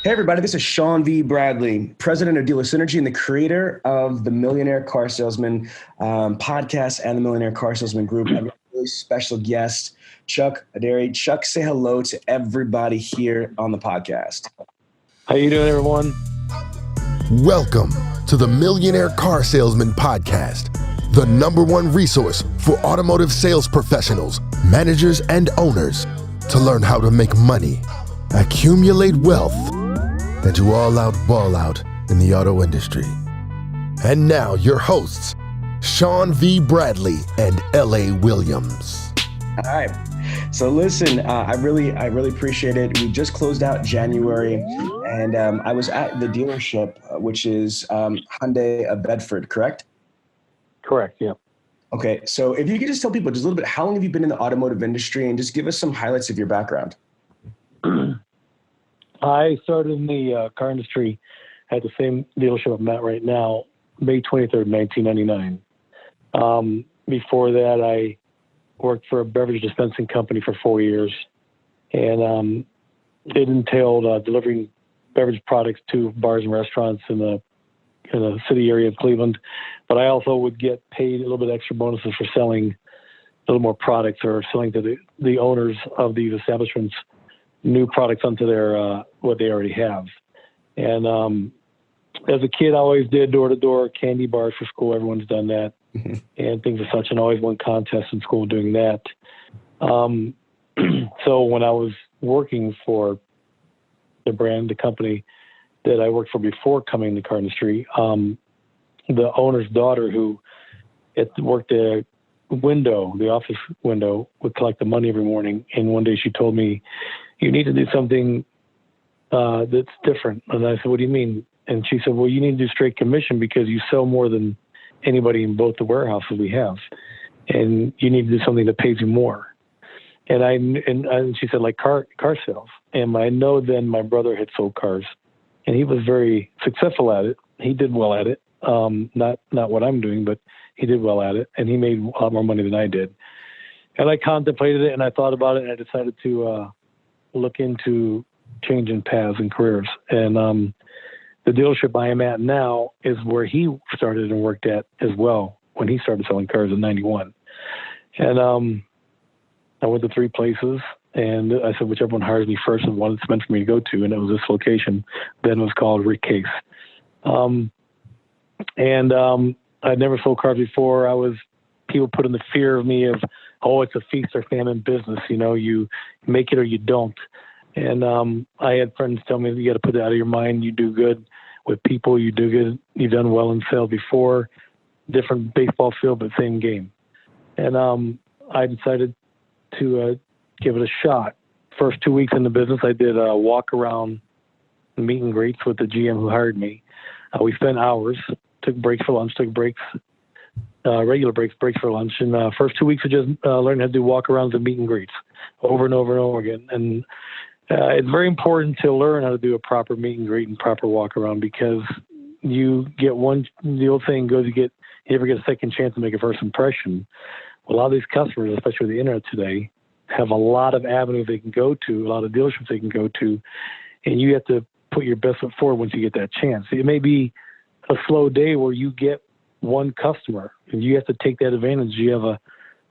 Hey everybody, this is Sean V. Bradley, president of Dealer Synergy and the creator of the Millionaire Car Salesman podcast and the Millionaire Car Salesman group. I have a really special guest, Chuck Ardary. Chuck, say hello to everybody here on the podcast. How you doing, everyone? Welcome to the Millionaire Car Salesman podcast, the #1 resource for automotive sales professionals, managers, and owners to learn how to make money, accumulate wealth, and to all out ball out in the auto industry. And now your hosts, Sean V. Bradley and L.A. Williams. All right. So listen, I really appreciate it. We just closed out January, and I was at the dealership, which is Hyundai of Bedford, correct? Correct, yeah. Okay. So if you could just tell people just a little bit, how long have you been in the automotive industry, and just give us some highlights of your background? I started in the car industry at the same dealership I'm at right now, May 23rd, 1999. Before that, I worked for a beverage dispensing company for 4 years, and it entailed delivering beverage products to bars and restaurants in the city area of Cleveland. But I also would get paid a little bit extra bonuses for selling a little more products or selling to the owners of these establishments new products onto their what they already have. And as a kid, I always did door-to-door candy bars for school. Everyone's done that and things of such, and always won contests in school doing that. So when I was working for the company that I worked for before coming in the car industry, the owner's daughter, who worked the office window, would collect the money every morning. And one day she told me, "You need to do something that's different." And I said, "What do you mean?" And she said, "Well, you need to do straight commission because you sell more than anybody in both the warehouses we have. And you need to do something that pays you more." And she said, like car sales. And I know then my brother had sold cars, and he was very successful at it. He did well at it. Not what I'm doing, but he did well at it, and he made a lot more money than I did. And I contemplated it, and I thought about it, and I decided to look into changing paths and careers. And the dealership I am at now is where he started and worked at as well when he started selling cars in 91. And I went to 3 places, and I said, whichever one hires me first is one it's meant for me to go to, and it was this location. Then it was called Rick Case. I'd never sold cars before. People put in the fear of me of, oh, it's a feast or famine business. You know, you make it or you don't. And I had friends tell me, you got to put that out of your mind. You do good with people. You do good. You've done well in sales before. Different baseball field, but same game. And I decided to give it a shot. First 2 weeks in the business, I did a walk around meet and greets with the GM who hired me. We spent hours, took breaks for lunch, regular breaks for lunch. And first 2 weeks, I just learned how to do walk-arounds and meet and greets over and over and over again. And it's very important to learn how to do a proper meet and greet and proper walk-around, because you get the old saying goes, you ever get a second chance to make a first impression. Well, a lot of these customers, especially with the internet today, have a lot of avenues they can go to, a lot of dealerships they can go to, and you have to put your best foot forward once you get that chance. It may be a slow day where you get one customer, and you have to take that advantage. You have a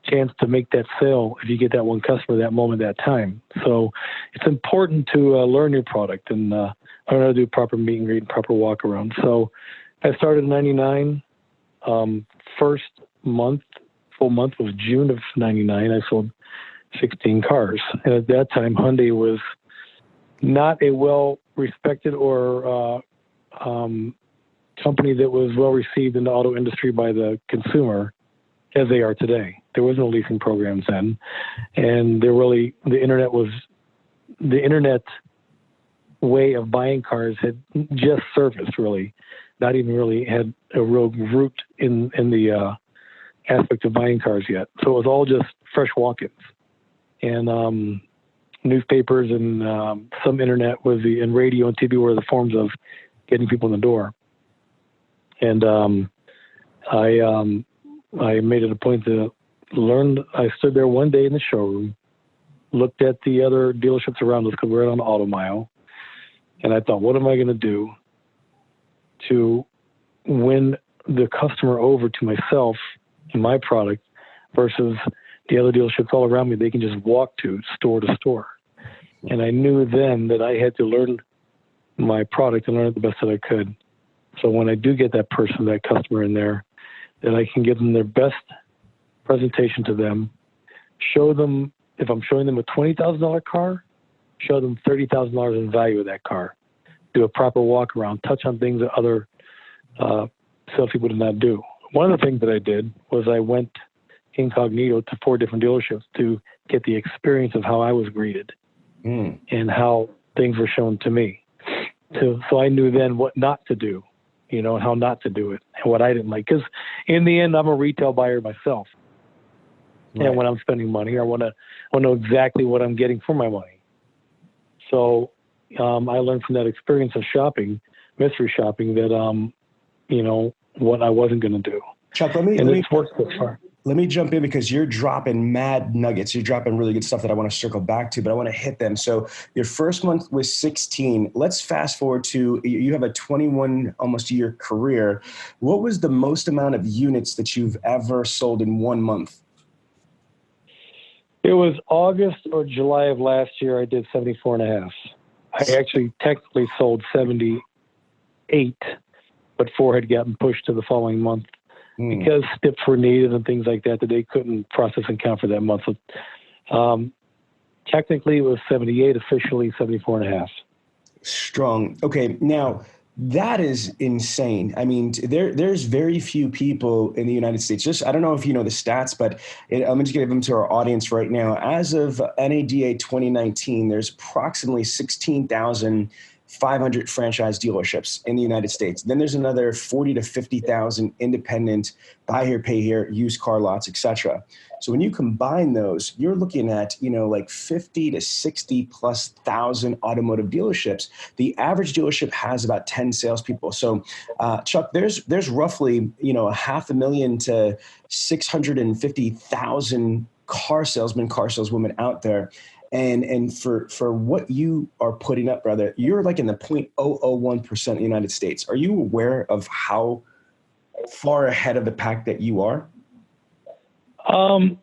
chance to make that sale if you get that one customer that moment, that time. So it's important to learn your product and learn how to do proper meet and greet and proper walk around. So I started in 99. First full month was June of 99. I sold 16 cars. And at that time, Hyundai was not a well-respected or company that was well-received in the auto industry by the consumer as they are today. There was no leasing programs then. And the internet way of buying cars had just surfaced, really. Not even really had a real root in the aspect of buying cars yet. So it was all just fresh walk-ins. And newspapers and some internet and radio and TV were the forms of getting people in the door. And I made it a point to learn. I stood there one day in the showroom, looked at the other dealerships around us because we're on Auto Mile, And I thought, what am I going to do to win the customer over to myself and my product versus the other dealerships all around me they can just walk to store. And I knew then that I had to learn my product and learn it the best that I could. So when I do get that person, that customer in there, that I can give them their best presentation to them, show them, if I'm showing them a $20,000 car, show them $30,000 in value of that car. Do a proper walk around, touch on things that other salespeople did not do. One of the things that I did was I went incognito to 4 different dealerships to get the experience of how I was greeted and how things were shown to me. So I knew then what not to do, and how not to do it and what I didn't like. Because in the end, I'm a retail buyer myself. Right. And when I'm spending money, I want to know exactly what I'm getting for my money. So I learned from that experience of shopping, mystery shopping, that, what I wasn't going to do. Chuck, let me jump in because you're dropping mad nuggets. You're dropping really good stuff that I want to circle back to, but I want to hit them. So your first month was 16. Let's fast forward to, you have a 21 almost year career. What was the most amount of units that you've ever sold in 1 month? It was August or July of last year. I did 74 and a half. I actually technically sold 78, but 4 had gotten pushed to the following month. Because STIPs were needed and things like that they couldn't process and count for that month. So, technically, it was 78, officially 74 and a half. Strong. Okay, now that is insane. I mean, there's very few people in the United States. I don't know if you know the stats, but I'm just going to give them to our audience right now. As of NADA 2019, there's approximately 16,500 franchise dealerships in the United States. Then there's another 40 to 50,000 independent buy here, pay here, used car lots, etc. So when you combine those, you're looking at, like 50 to 60 plus thousand automotive dealerships. The average dealership has about 10 salespeople. So Chuck, there's roughly, 500,000 to 650,000 car salesmen, car saleswomen out there. And for what you are putting up, brother, you're like in the 0.001% of the United States. Are you aware of how far ahead of the pack that you are? I've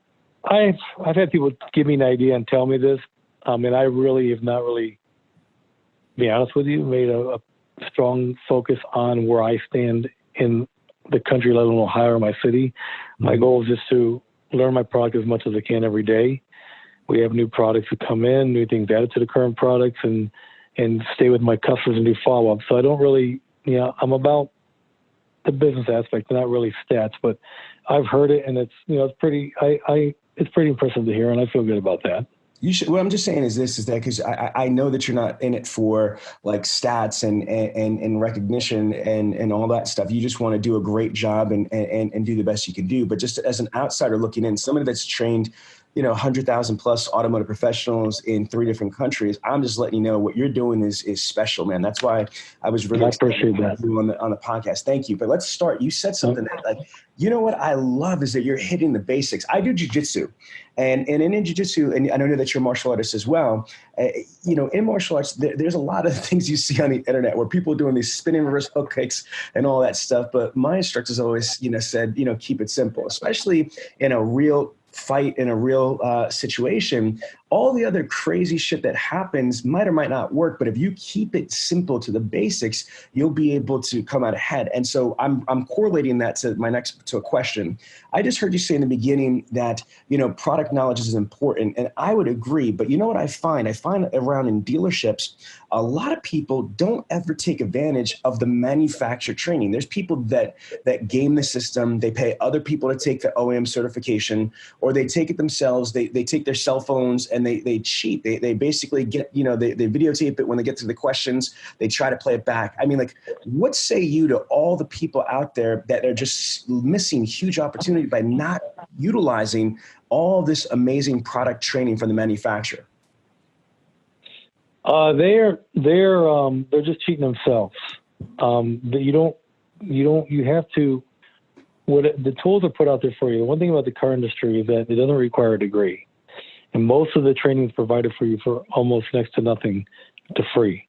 had people give me an idea and tell me this. And I really have not really, to be honest with you, made a strong focus on where I stand in the country, let alone Ohio or my city. My goal is just to learn my product as much as I can every day. We have new products that come in, new things added to the current products, and stay with my customers and do follow-up. So I don't really, I'm about the business aspect, not really stats, but I've heard it, and it's, it's pretty, it's pretty impressive to hear, and I feel good about that. You should. What I'm just saying is that because I know that you're not in it for like stats and recognition and all that stuff. You just want to do a great job and do the best you can do. But just as an outsider looking in, somebody that's trained, 100,000 plus automotive professionals in 3 different countries, I'm just letting you know what you're doing is special, man. That's why I was really appreciate that on the podcast. Thank you. But let's start. You said something that, like, what I love is that you're hitting the basics. I do jiu-jitsu, and in jiu-jitsu, and I know that you're a martial artist as well. In martial arts, there's a lot of things you see on the internet where people are doing these spinning reverse hook kicks and all that stuff. But my instructors always, said, keep it simple, especially in a real fight, in a real situation. All the other crazy shit that happens might or might not work, but if you keep it simple to the basics, you'll be able to come out ahead. And so I'm correlating that to a question. I just heard you say in the beginning that, product knowledge is important, and I would agree. But you know what I find? I find around in dealerships, a lot of people don't ever take advantage of the manufacturer training. There's people that game the system. They pay other people to take the OEM certification, or they take it themselves. They take their cell phones and they cheat. They basically get, they videotape it when they get to the questions. They try to play it back. I mean, like, what say you to all the people out there that are just missing huge opportunity by not utilizing all this amazing product training from the manufacturer? They're just cheating themselves. You have to, the tools are put out there for you. The one thing about the car industry is that it doesn't require a degree. And most of the training is provided for you for almost next to nothing, to free.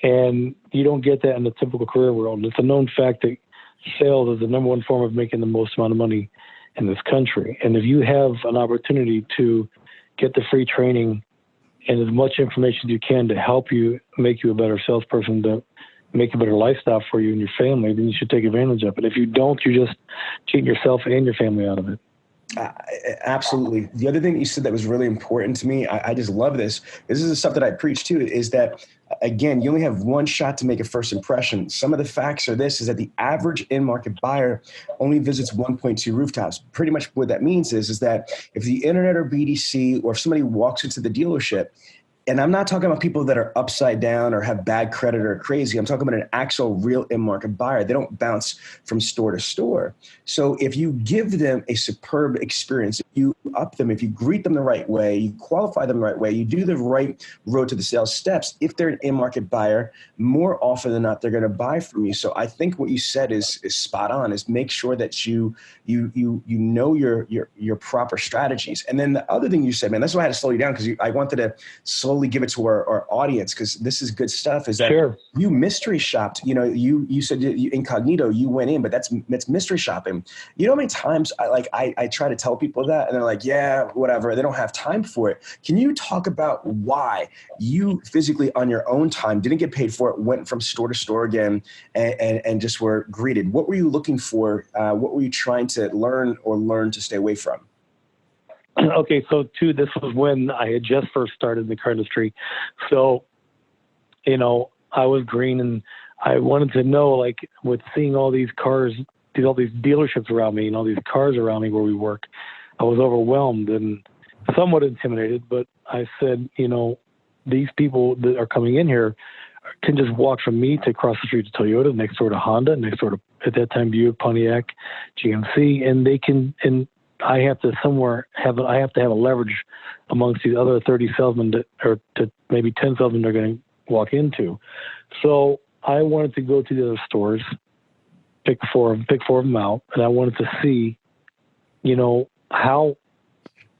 And you don't get that in the typical career world. It's a known fact that sales is the number one form of making the most amount of money in this country. And if you have an opportunity to get the free training and as much information as you can to help you, make you a better salesperson, to make a better lifestyle for you and your family, then you should take advantage of it. If you don't, you're just cheating yourself and your family out of it. Absolutely. The other thing you said that was really important to me, I just love this. This is the stuff that I preach too, is that, again, you only have one shot to make a first impression. Some of the facts are this, is that the average in-market buyer only visits 1.2 rooftops. Pretty much what that means is that if the internet or BDC, or if somebody walks into the dealership, and I'm not talking about people that are upside down or have bad credit or crazy. I'm talking about an actual real in-market buyer. They don't bounce from store to store. So if you give them a superb experience, if you up them, if you greet them the right way, you qualify them the right way, you do the right road to the sales steps, if they're an in-market buyer, more often than not, they're going to buy from you. So I think what you said is spot on, is make sure that you know your proper strategies. And then the other thing you said, man, that's why I had to slow you down, because I wanted to slowly give it to our audience, because this is good stuff, is that you mystery shopped. You said you incognito, you went in, but that's mystery shopping. You know how many times I try to tell people that, and they're like, yeah, whatever. They don't have time for it. Can you talk about why you physically on your own time, didn't get paid for it, went from store to store again and just were greeted? What were you looking for? What were you trying to learn to stay away from? Okay, so this was when I had just first started in the car industry. So, I was green, and I wanted to know, like, with seeing all these cars, all these dealerships around me and all these cars around me where we work, I was overwhelmed and somewhat intimidated. But I said, these people that are coming in here can just walk from me to across the street to Toyota, next door to Honda, next door to, at that time, Buick, Pontiac, GMC, and they can, and I have to have a leverage amongst these other 30 salesmen to maybe 10 salesmen they're going to walk into. So I wanted to go to the other stores, pick four of them out, and I wanted to see, how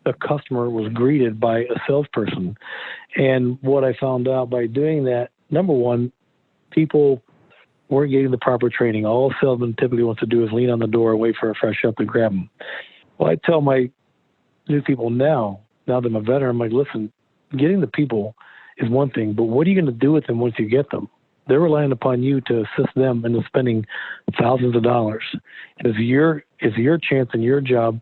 a customer was greeted by a salesperson. And what I found out by doing that, number one, people weren't getting the proper training. All a salesman typically wants to do is lean on the door and wait for a fresh up and grab them. Well, I tell my new people now that I'm a veteran, I'm like, listen, getting the people is one thing, but what are you going to do with them once you get them? They're relying upon you to assist them into spending thousands of dollars. And it's your chance and your job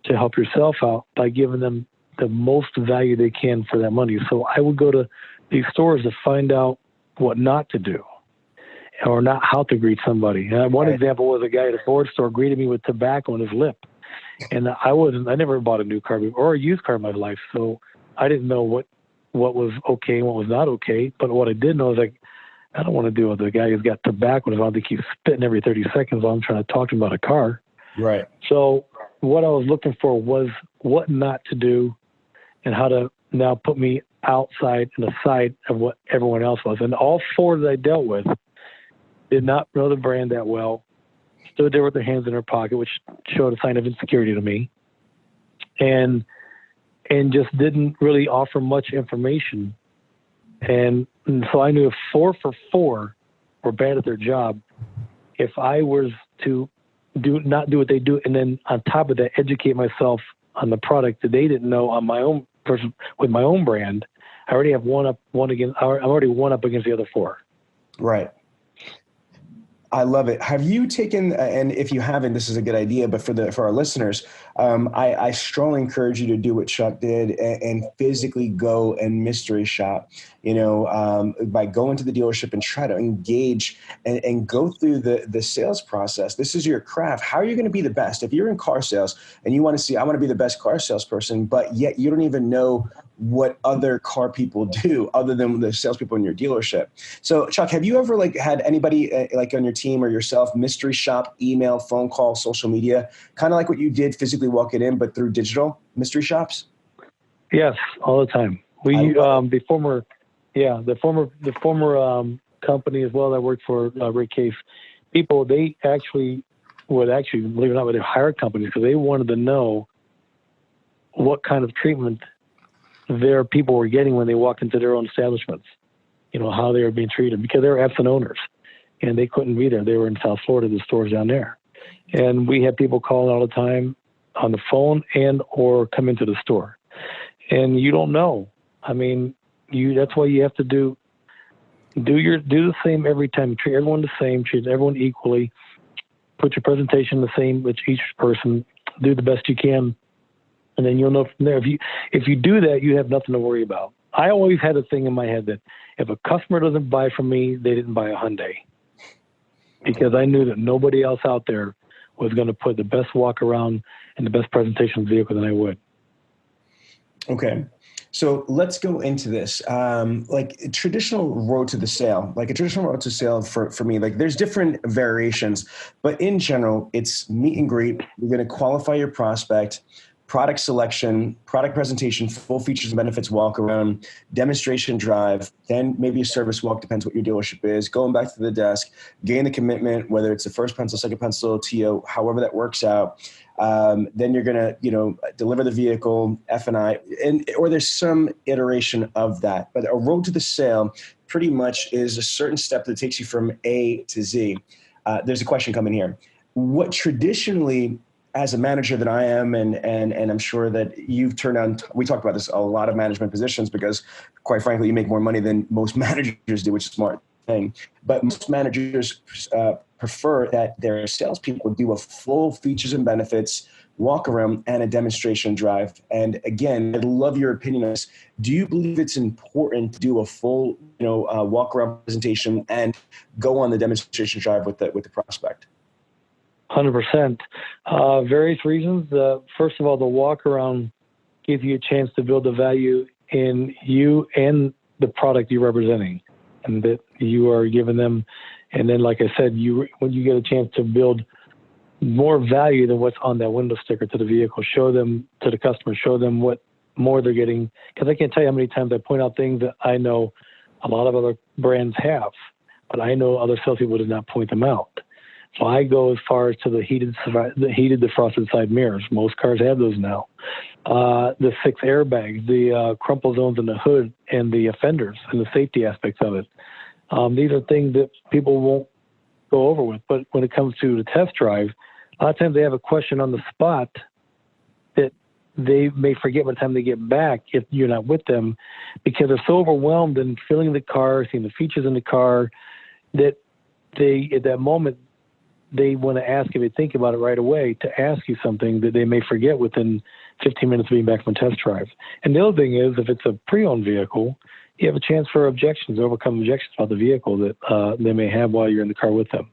to help yourself out by giving them the most value they can for that money. So I would go to these stores to find out what not to do, or not how to greet somebody. And one example was a guy at a Ford store greeted me with tobacco on his lip. And I never bought a new car or a used car in my life. So I didn't know what was okay and what was not okay. But what I did know is, like, I don't want to deal with a guy who's got tobacco in his mouth that keeps spitting every 30 seconds while I'm trying to talk to him about a car. Right. So what I was looking for was what not to do and how to now put me outside and aside of what everyone else was. And all four that I dealt with did not know the brand that well, stood there with their hands in their pocket, which showed a sign of insecurity to me, and just didn't really offer much information. And so I knew if 4 for 4 were bad at their job, if I was to not do what they do, and then on top of that, educate myself on the product that they didn't know on my own person with my own brand, I already have I'm already one up against the other 4. Right. I love it. Have you taken, and if you haven't, this is a good idea, but for our listeners, I strongly encourage you to do what Chuck did and physically go and mystery shop, by going to the dealership and try to engage and go through the sales process. This is your craft. How are you going to be the best? If you're in car sales and you want to see, I want to be the best car salesperson, but yet you don't even know what other car people do other than the salespeople in your dealership. So Chuck, have you ever had anybody on your team or yourself mystery shop, email, phone call, social media, kind of like what you did physically walking in, but through digital mystery shops? Yes, all the time. The former company as well that I worked for, Rick Case, people, they actually would believe it or not, they hired companies because they wanted to know what kind of treatment their people were getting when they walked into their own establishments. how they were being treated, because they were absent owners and they couldn't be there. They were in South Florida, the stores down there. And we had people calling all the time on the phone and or come into the store. And you don't know. I mean, that's why you have to do the same every time. Treat everyone the same, treat everyone equally, put your presentation the same with each person, do the best you can. And then you'll know from there. If you do that, you have nothing to worry about. I always had a thing in my head that if a customer doesn't buy from me, they didn't buy a Hyundai. Because I knew that nobody else out there was going to put the best walk around and the best presentation of the vehicle than I would. Okay. So let's go into this. Like a traditional road to the sale, for me, like there's different variations, but in general, it's meet and greet. You're going to qualify your prospect, product selection, product presentation, full features and benefits walk around, demonstration drive, then maybe a service walk, depends what your dealership is, going back to the desk, gain the commitment, whether it's the first pencil, second pencil, TO, however that works out. Then you're going to, deliver the vehicle, F&I, or there's some iteration of that. But a road to the sale pretty much is a certain step that takes you from A to Z. There's a question coming here. What traditionally, as a manager that I am, and I'm sure that you've turned on, we talked about this, a lot of management positions, because quite frankly, you make more money than most managers do, which is a smart thing. But most managers prefer that their salespeople do a full features and benefits walk around and a demonstration drive. And again, I'd love your opinion on this. Do you believe it's important to do a full, walk around presentation and go on the demonstration drive with the prospect? 100%. Various reasons. First of all, the walk around gives you a chance to build the value in you and the product you're representing, and that you are giving them. And then, like I said, when you get a chance to build more value than what's on that window sticker to the vehicle, show them to the customer, show them what more they're getting. Because I can't tell you how many times I point out things that I know a lot of other brands have, but I know other salespeople did not point them out. So I go as far as to the heated defrosted side mirrors. Most cars have those now. The 6 airbags, the crumple zones in the hood, and the fenders and the safety aspects of it. These are things that people won't go over with. But when it comes to the test drive, a lot of times they have a question on the spot that they may forget by the time they get back if you're not with them, because they're so overwhelmed in feeling the car, seeing the features in the car, that they, at that moment, they want to ask if they think about it right away to ask you something that they may forget within 15 minutes of being back from test drive. And the other thing is, if it's a pre-owned vehicle, you have a chance for overcome objections about the vehicle that they may have while you're in the car with them.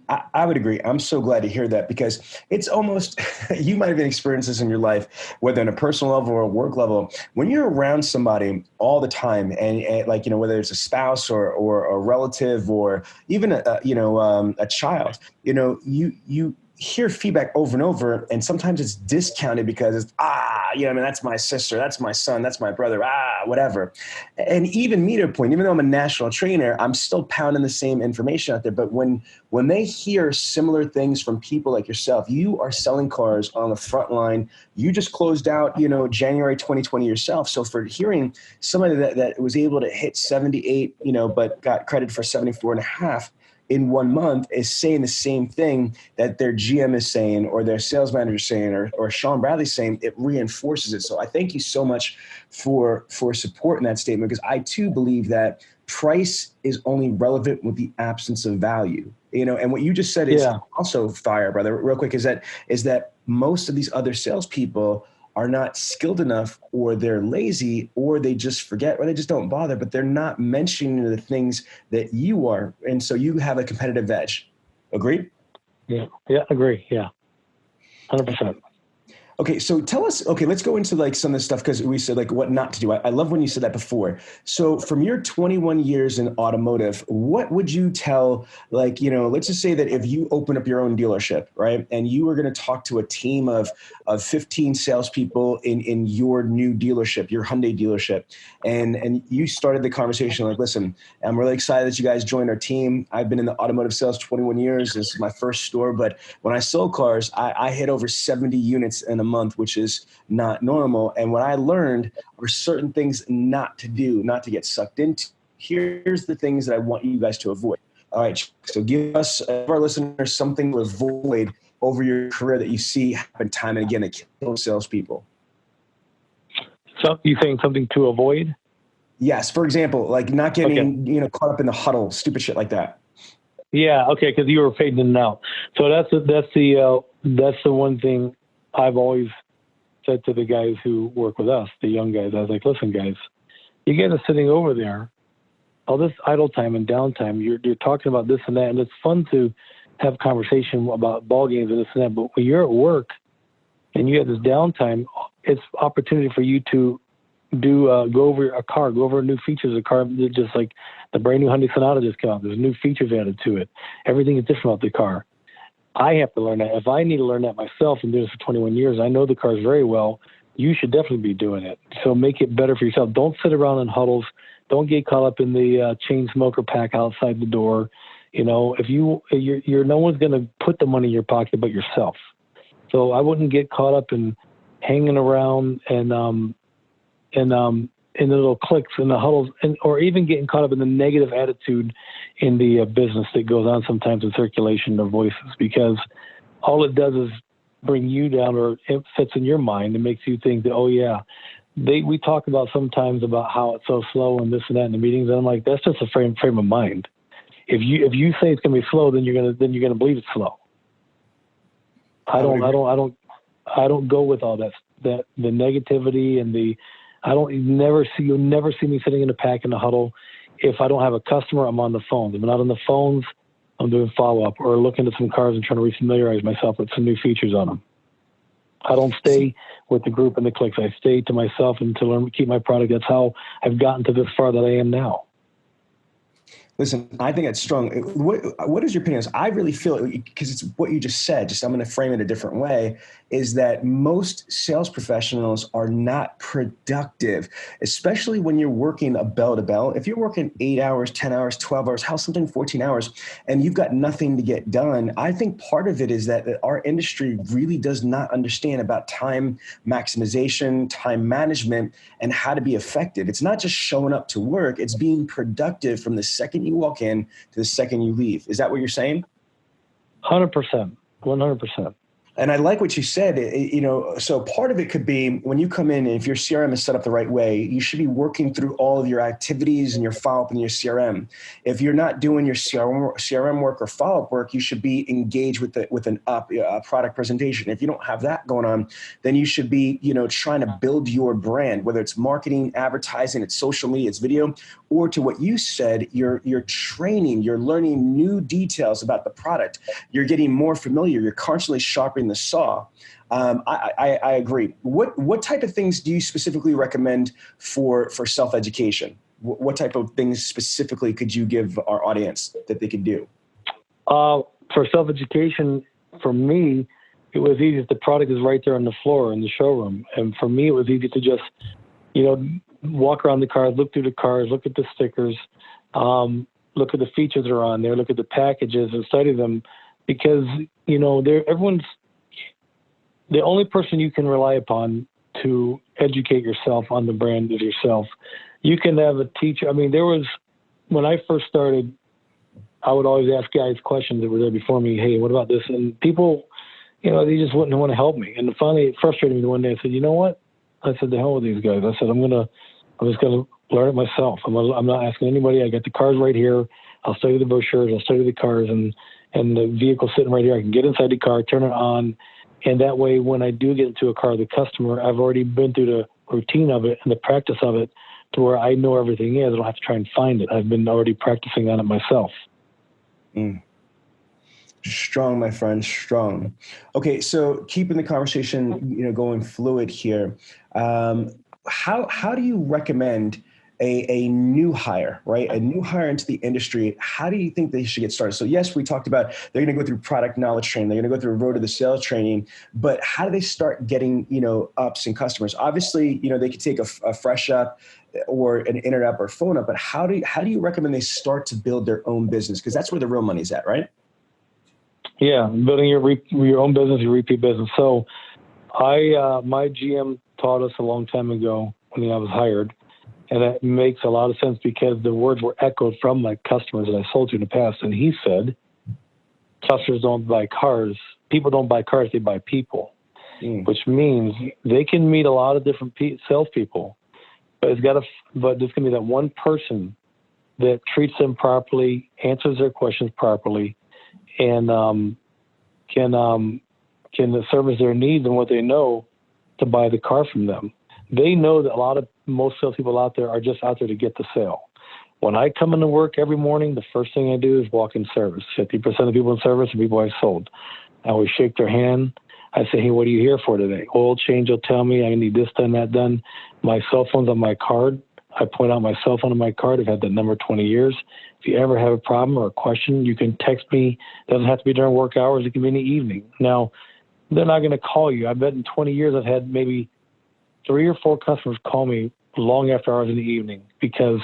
I would agree. I'm so glad to hear that, because it's almost, you might have experienced this in your life, whether on a personal level or a work level, when you're around somebody all the time and like, whether it's a spouse or a relative or even a child, you hear feedback over and over, and sometimes it's discounted because it's, that's my sister, that's my son, that's my brother, whatever. And even me to a point, even though I'm a national trainer, I'm still pounding the same information out there. But when they hear similar things from people like yourself, you are selling cars on the front line. You just closed out, January 2020 yourself. So for hearing somebody that was able to hit 78, but got credit for 74.5, in 1 month is saying the same thing that their GM is saying or their sales manager is saying or Sean Bradley's saying, it reinforces it. So I thank you so much for supporting that statement, because I too believe that price is only relevant with the absence of value. And what you just said is also fire, brother, real quick, is that most of these other salespeople are not skilled enough, or they're lazy, or they just forget, or they just don't bother, but they're not mentioning the things that you are. And so you have a competitive edge. Agree? Yeah, agree. Yeah, 100%. Okay, so tell us, let's go into like some of this stuff, because we said like what not to do. I love when you said that before. So from your 21 years in automotive, what would you tell, like, let's just say that if you open up your own dealership, right, and you were going to talk to a team of 15 salespeople in your new dealership, your Hyundai dealership, and you started the conversation like, listen, I'm really excited that you guys joined our team. I've been in the automotive sales 21 years. This is my first store, but when I sold cars, I hit over 70 units in a month, which is not normal. And what I learned were certain things not to do, not to get sucked into, here's the things that I want you guys to avoid. All right, so give us, our listeners, something to avoid over your career that you see happen time and again that kills salespeople. So you saying something to avoid? Yes. For example, like not getting, caught up in the huddle, stupid shit like that. Yeah. Okay. Because you were fading in and out. So that's the one thing I've always said to the guys who work with us, the young guys. I was like, listen, guys, you guys are sitting over there, all this idle time and downtime. You're talking about this and that, and it's fun to have conversation about ball games and this and that. But when you're at work and you have this downtime, it's opportunity for you to go over a car, go over new features of a car, just like the brand new Hyundai Sonata just came out. There's new features added to it. Everything is different about the car. I have to learn that. If I need to learn that myself and do this for 21 years, I know the cars very well. You should definitely be doing it. So make it better for yourself. Don't sit around in huddles. Don't get caught up in the chain smoker pack outside the door. If you're no one's going to put the money in your pocket but yourself. So I wouldn't get caught up in hanging around and in the little cliques in the huddles, or even getting caught up in the negative attitude in the business that goes on sometimes in circulation of voices, because all it does is bring you down, or it sits in your mind and makes you think that, oh yeah, we talk about sometimes about how it's so slow and this and that in the meetings, and I'm like, that's just a frame of mind. If you say it's going to be slow, then you're going to believe it's slow. I don't go with all that the negativity and you'll never see me sitting in a pack in a huddle. If I don't have a customer, I'm on the phones. If I'm not on the phones, I'm doing follow-up or looking at some cars and trying to refamiliarize myself with some new features on them. I don't stay with the group and the clicks. I stay to myself and to learn, keep my product. That's how I've gotten to this far that I am now. Listen, I think that's strong. What is your opinion? I really feel, because it's what you just said, I'm going to frame it a different way, is that most sales professionals are not productive, especially when you're working a bell to bell. If you're working 8 hours, 10 hours, 12 hours, hell, something 14 hours, and you've got nothing to get done, I think part of it is that our industry really does not understand about time maximization, time management, and how to be effective. It's not just showing up to work, it's being productive from the second you walk in to the second you leave. Is that what you're saying? 100%, 100%. And I like what you said, so part of it could be when you come in, and if your CRM is set up the right way, you should be working through all of your activities and your follow-up in your CRM. If you're not doing your CRM work or follow-up work, you should be engaged with a product presentation. If you don't have that going on, then you should be, trying to build your brand, whether it's marketing, advertising, it's social media, it's video, or to what you said, you're training, you're learning new details about the product. You're getting more familiar. You're constantly sharpening the saw. I agree. What type of things do you specifically recommend for self-education? What type of things specifically could you give our audience that they could do? For self-education, for me, it was easy. The product is right there on the floor in the showroom. And for me, it was easy to just, walk around the cars, look through the cars, look at the stickers, look at the features that are on there, look at the packages and study them, because, everyone's, the only person you can rely upon to educate yourself on the brand is yourself. You can have a teacher. I mean, when I first started, I would always ask guys questions that were there before me. Hey, what about this? And people, they just wouldn't want to help me. And finally, it frustrated me one day. I said, you know what? I said, the hell with these guys. I said, I'm just going to learn it myself. I'm not asking anybody. I got the cars right here. I'll study the brochures. I'll study the cars and the vehicle sitting right here. I can get inside the car, turn it on. And that way, when I do get into a car, the customer, I've already been through the routine of it and the practice of it to where I know everything is. I don't have to try and find it. I've been already practicing on it myself. Strong, my friend, strong. Okay, so keeping the conversation, going fluid here. How do you recommend a new hire, right? A new hire into the industry. How do you think they should get started? So yes, we talked about they're going to go through product knowledge training. They're going to go through a road to the sales training, but how do they start getting, ups in customers? Obviously, they could take a fresh up or an internet up or phone up, but how do you recommend they start to build their own business? Because that's where the real money's at, right? Yeah. Building your own business, your repeat business. So my GM taught us a long time ago when I was hired, And that makes a lot of sense because the words were echoed from my customers that I sold to in the past. And he said, customers don't buy cars. People don't buy cars, they buy people, which means they can meet a lot of different salespeople, but but there's going to be that one person that treats them properly, answers their questions properly, and can service their needs and what they know to buy the car from them. They know that most salespeople out there are just out there to get the sale. When I come into work every morning, the first thing I do is walk in service. 50% of people in service are people I sold. I always shake their hand. I say, hey, what are you here for today? Oil change will tell me I need this done, that done. My cell phone's on my card. I point out my cell phone on my card. I've had that number 20 years. If you ever have a problem or a question, you can text me. It doesn't have to be during work hours. It can be in the evening. Now, they're not going to call you. I bet in 20 years I've had maybe 3 or 4 customers call me long after hours in the evening because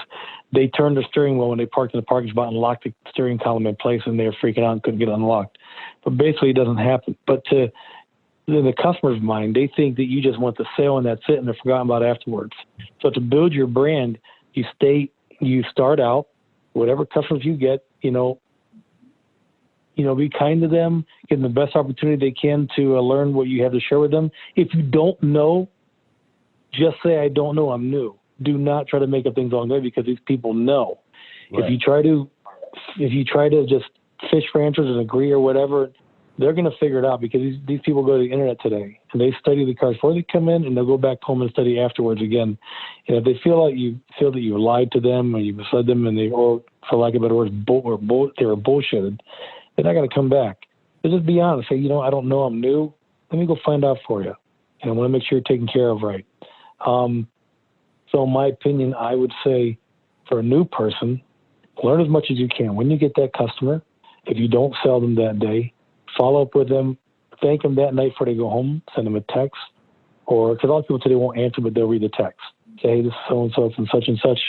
they turned their steering wheel when they parked in the parking spot and locked the steering column in place and they were freaking out and couldn't get it unlocked. But basically it doesn't happen. But in the customer's mind, they think that you just want the sale and that's it and they're forgotten about afterwards. So to build your brand, you start out, whatever customers you get, be kind to them, give them the best opportunity they can to learn what you have to share with them. If you don't know, just say, I don't know, I'm new. Do not try to make up things along the way because these people know. Right. If you try to just fish for answers and agree or whatever, they're going to figure it out because these people go to the internet today and they study the cars before they come in and they'll go back home and study afterwards again. And if they feel that you lied to them or you misled them and or for lack of better words, they were bullshitted, they're not going to come back. So just be honest. Say, I don't know, I'm new. Let me go find out for you. And I want to make sure you're taken care of right. So in my opinion, I would say for a new person, learn as much as you can. When you get that customer, if you don't sell them that day, follow up with them, thank them that night before they go home, send them a text, or because a lot of people say they won't answer, but they'll read the text. Say, hey, this is so-and-so from such and such.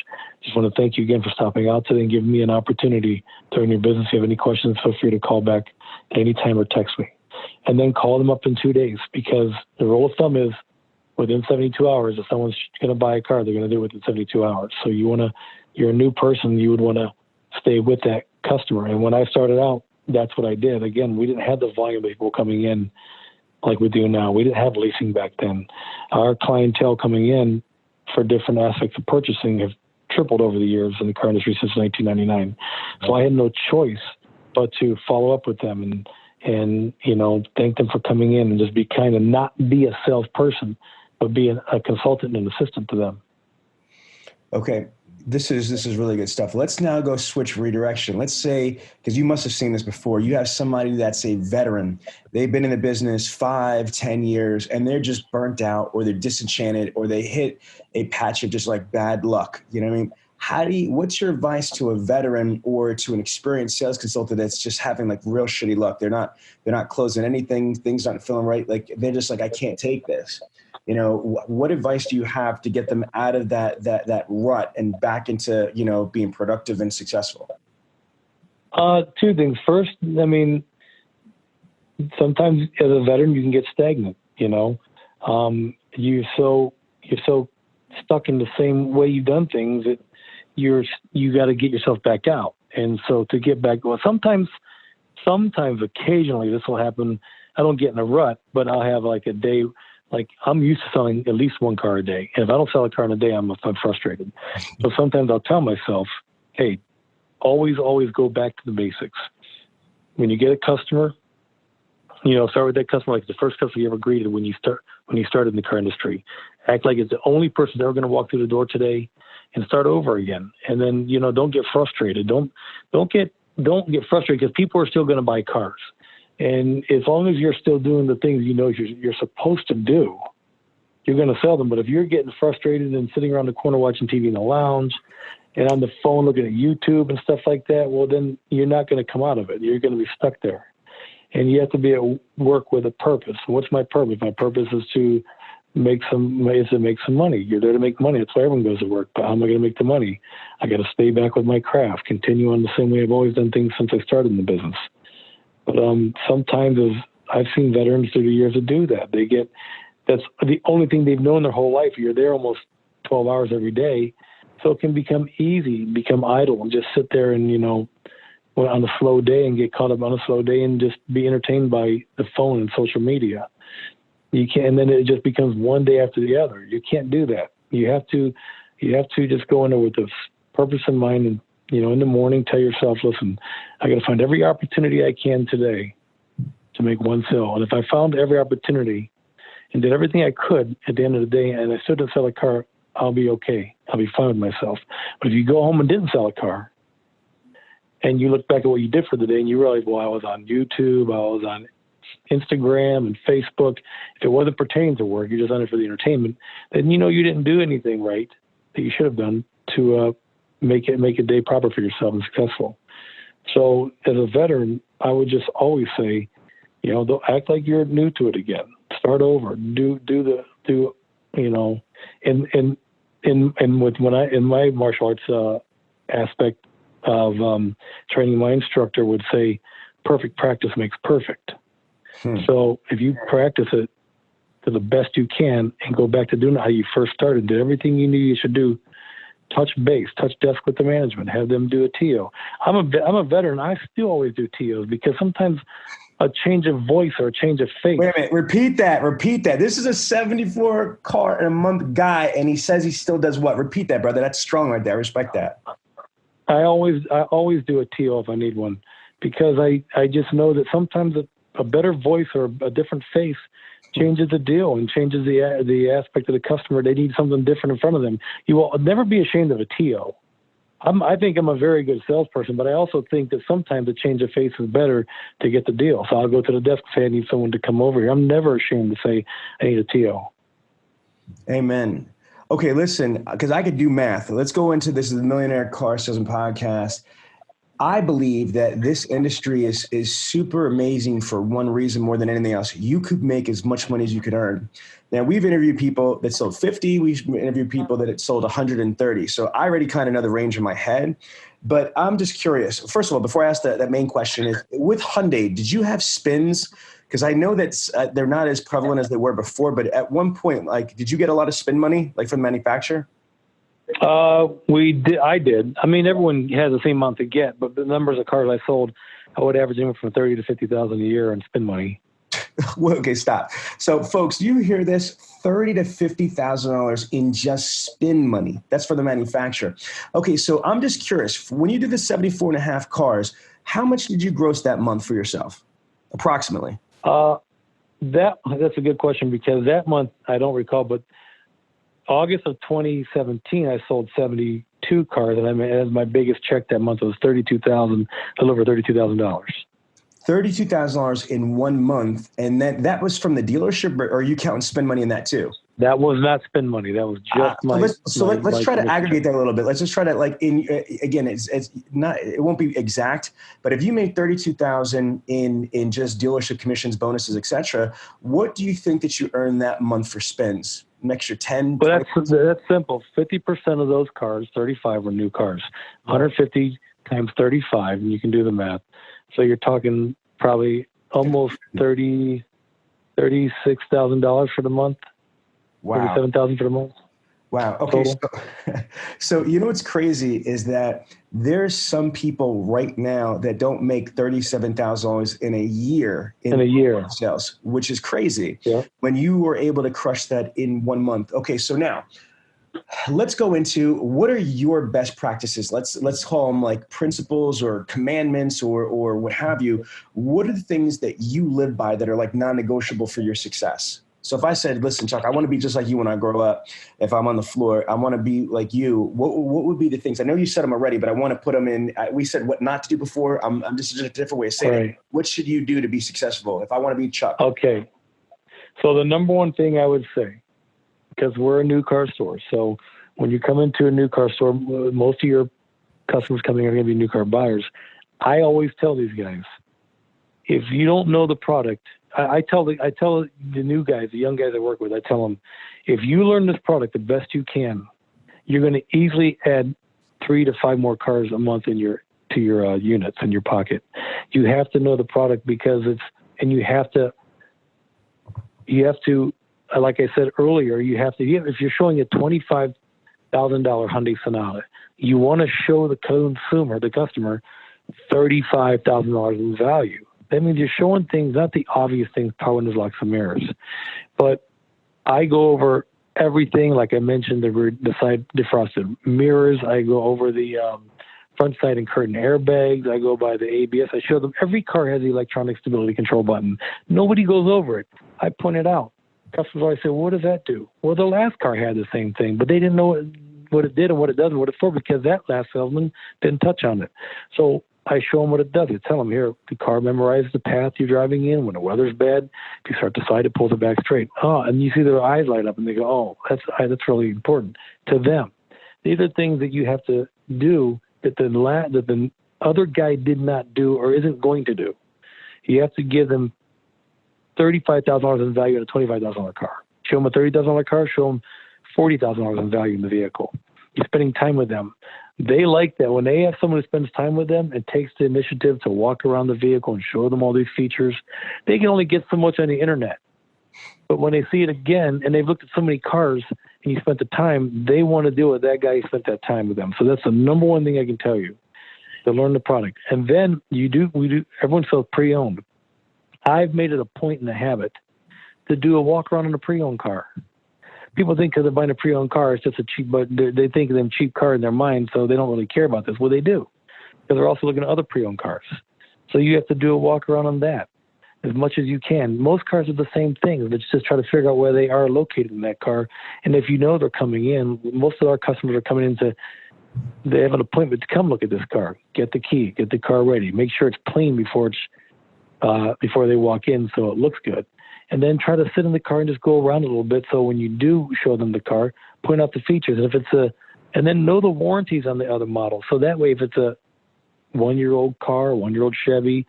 Just want to thank you again for stopping out today and giving me an opportunity to earn your business. If you have any questions, feel free to call back anytime or text me. And then call them up in 2 days because the rule of thumb is within 72 hours, if someone's going to buy a car, they're going to do it within 72 hours. So you're a new person, you would want to stay with that customer. And when I started out, that's what I did. Again, we didn't have the volume of people coming in like we do now. We didn't have leasing back then. Our clientele coming in for different aspects of purchasing have tripled over the years in the car industry since 1999. So I had no choice but to follow up with them and thank them for coming in and just be kind of not be a salesperson, but be a consultant and assistant to them. Okay. This is really good stuff. Let's now go switch redirection. Let's say, because you must have seen this before, you have somebody that's a veteran. They've been in the business 5, 10 years, and they're just burnt out or they're disenchanted or they hit a patch of just like bad luck. You know what I mean? What's your advice to a veteran or to an experienced sales consultant that's just having like real shitty luck? They're not closing anything. Things aren't feeling right. Like they're just like, I can't take this. What advice do you have to get them out of that rut and back into, being productive and successful? 2 things. First, sometimes as a veteran, you can get stagnant, you're so stuck in the same way you've done things that you got to get yourself back out. And so to get back, well, sometimes occasionally this will happen. I don't get in a rut, but I'll have like a day. Like I'm used to selling at least 1 car a day. And if I don't sell a car in a day, I'm frustrated. So sometimes I'll tell myself, hey, always go back to the basics. When you get a customer, start with that customer like the first customer you ever greeted when you started in the car industry. Act like it's the only person that's ever going to walk through the door today and start over again. And then, don't get frustrated. Don't get frustrated because people are still going to buy cars. And as long as you're still doing the things you're supposed to do, you're going to sell them. But if you're getting frustrated and sitting around the corner watching TV in the lounge and on the phone looking at YouTube and stuff like that, well, then you're not going to come out of it. You're going to be stuck there. And you have to be at work with a purpose. What's my purpose? My purpose is to make some money. You're there to make money. That's why everyone goes to work. But how am I going to make the money? I got to stay back with my craft, continue on the same way I've always done things since I started in the business. But sometimes I've seen veterans through the years that do that. That's the only thing they've known their whole life. You're there almost 12 hours every day. So it can become easy, become idle, and just sit there and, on a slow day and get caught up on a slow day and just be entertained by the phone and social media. You can't, and then it just becomes one day after the other. You can't do that. You have to just go in there with a purpose in mind, and in the morning, tell yourself, listen, I got to find every opportunity I can today to make one sale. And if I found every opportunity and did everything I could at the end of the day, and I still didn't sell a car, I'll be okay. I'll be fine with myself. But if you go home and didn't sell a car, and you look back at what you did for the day, and you realize, well, I was on YouTube, I was on Instagram and Facebook. If it wasn't pertaining to work, you're just on it for the entertainment, then you didn't do anything right that you should have done to make a day proper for yourself and successful. So as a veteran, I would just always say, don't act like you're new to it again. Start over. In my martial arts aspect of training, my instructor would say, perfect practice makes perfect. So if you practice it to the best you can and go back to doing it how you first started, did everything you knew you should do, touch base, touch desk with the management, have them do a TO. I'm a veteran. I still always do TOs because sometimes a change of voice or a change of face. Wait a minute. Repeat that. This is a 74 car in a month guy, and he says he still does what? Repeat that, brother. That's strong right there. I respect that. I always do a TO if I need one, because I just know that sometimes a better voice or a different face changes the deal and changes the aspect of the customer. They need something different in front of them. You will never be ashamed of a TO. I think I'm a very good salesperson, but I also think that sometimes a change of face is better to get the deal. So I'll go to the desk and say, I need someone to come over here. I'm never ashamed to say, I need a TO. Amen. Okay, listen, because I could do math. Let's go into this. This is the Millionaire Car Salesman Podcast. I believe that this industry is super amazing for one reason more than anything else. You could make as much money as you could earn. Now, we've interviewed people that sold 50. We've interviewed people that had sold 130. So I already kind of know the range in my head. But I'm just curious. First of all, before I ask that main question, is with Hyundai, did you have spins? Because I know that they're not as prevalent as they were before. But at one point, did you get a lot of spin money, from the manufacturer? We did. I did. I mean, everyone has the same amount to get, but the numbers of cars I sold, I would average anywhere from $30,000 to $50,000 a year in spin money. Well, okay, stop. So, folks, do you hear this? $30,000 to $50,000 in just spin money. That's for the manufacturer. Okay, so I'm just curious. When you did the 74 and a half cars, how much did you gross that month for yourself, approximately? That's a good question, because that month I don't recall, but August of 2017, I sold 72 cars, and my biggest check that month was $32,000, a little over $32,000. $32,000 in 1 month, and that was from the dealership, or are you counting spend money in that too? That was not spend money. That was just let's try to aggregate that a little bit. Let's just try to again, it's not, it won't be exact, but if you made $32,000 in just dealership commissions, bonuses, etc., what do you think that you earned that month for spends? An extra 10? Well, that's simple. 50% of those cars, 35, were new cars. 150 times 35, and you can do the math. So you're talking probably almost $36,000 for the month. Wow. $37,000 for the month. Wow. Okay. So what's crazy is that there's some people right now that don't make $37,000 in a year in sales, which is crazy. Yeah. When you were able to crush that in 1 month. Okay. So now let's go into what are your best practices. Let's call them like principles or commandments or what have you. What are the things that you live by that are like non-negotiable for your success? So if I said, listen, Chuck, I want to be just like you when I grow up. If I'm on the floor, I want to be like you. What would be the things? I know you said them already, but I want to put them in. We said what not to do before. I'm just a different way of saying it. What should you do to be successful if I want to be Chuck? Okay. So the number one thing I would say, because we're a new car store. So when you come into a new car store, most of your customers coming are going to be new car buyers. I always tell these guys, if you don't know the product, I tell the new guys, the young guys I work with, I tell them, if you learn this product the best you can, you're going to easily add 3 to 5 more cars a month to your units in your pocket. You have to know the product you have to, like I said earlier, if you're showing a 25 $1,000 Hyundai Sonata. You want to show the customer, $35,000 in value. That means you're showing things, not the obvious things, power windows, locks, and mirrors. But I go over everything, like I mentioned, the side defrosted mirrors. I go over the front side and curtain airbags. I go by the ABS. I show them every car has the electronic stability control button. Nobody goes over it. I point it out. Customers always say, well, what does that do? Well, the last car had the same thing, but they didn't know what it did and what it does and what it's for because that last salesman didn't touch on it. So I show them what it does. I tell them, here, the car memorizes the path you're driving in. When the weather's bad, if you start to slide, it pulls it back straight. Oh, and you see their eyes light up and they go, oh, that's really important to them. These are things that you have to do that the other guy did not do or isn't going to do. You have to give them $35,000 in value in a $25,000 car. Show them a $30,000 car, show them $40,000 in value in the vehicle. You're spending time with them. They like that. When they have someone who spends time with them and takes the initiative to walk around the vehicle and show them all these features, they can only get so much on the internet. But when they see it again and they've looked at so many cars and you spent the time, they want to do it. That guy spent that time with them. So that's the number one thing I can tell you, to learn the product. And then everyone sells pre-owned. I've made it a point and a habit to do a walk around in a pre-owned car. People think because they're buying a pre-owned car, it's just a cheap, but they think of them cheap car in their mind, so they don't really care about this. Well, they do, because they're also looking at other pre-owned cars. So you have to do a walk around on that as much as you can. Most cars are the same thing. Let's just try to figure out where they are located in that car. And if you know they're coming in, most of our customers are coming in they have an appointment to come look at this car. Get the key, get the car ready, make sure it's clean before they walk in so it looks good. And then try to sit in the car and just go around a little bit. So when you do show them the car, point out the features. And then know the warranties on the other models. So that way, if it's a 1-year-old car, 1-year-old Chevy,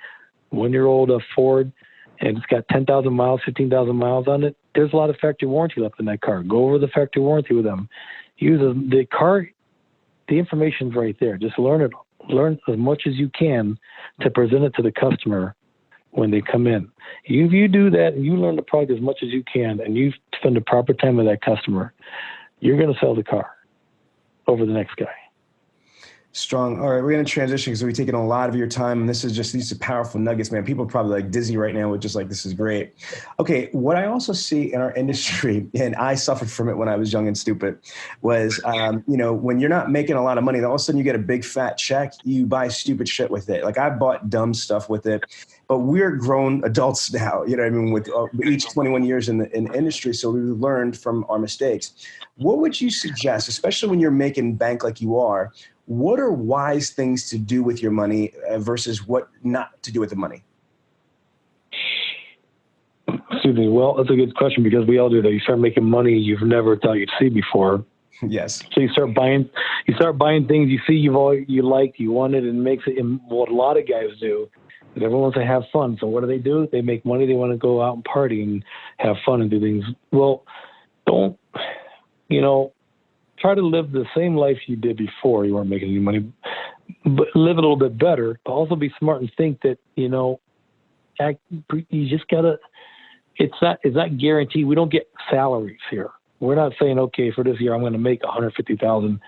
1-year-old Ford, and it's got 10,000 miles, 15,000 miles on it, there's a lot of factory warranty left in that car. Go over the factory warranty with them. Use the car. The information's right there. Just learn it. Learn as much as you can to present it to the customer when they come in. If you do that and you learn the product as much as you can and you spend the proper time with that customer, you're going to sell the car over the next guy. Strong. All right, we're going to transition because we've taken a lot of your time, and these are powerful nuggets, man. People are probably like dizzy right now with just like, this is great. Okay, what I also see in our industry, and I suffered from it when I was young and stupid, was, when you're not making a lot of money, then all of a sudden you get a big fat check, you buy stupid shit with it. Like I bought dumb stuff with it, but we're grown adults now, you know what I mean, with each 21 years in the industry, so we learned from our mistakes. What would you suggest, especially when you're making bank like you are? What are wise things to do with your money versus what not to do with the money? Excuse me. Well, that's a good question because we all do that. You start making money you've never thought you'd see before. Yes. So you start buying things you see you liked, you wanted, and makes it. And what a lot of guys do is everyone wants to have fun. So what do? They make money. They want to go out and party and have fun and do things. Well, don't. Try to live the same life you did before you weren't making any money, but live a little bit better. But also be smart and think that, you just gotta, it's not guaranteed. We don't get salaries here. We're not saying, okay, for this year, I'm going to make $150,000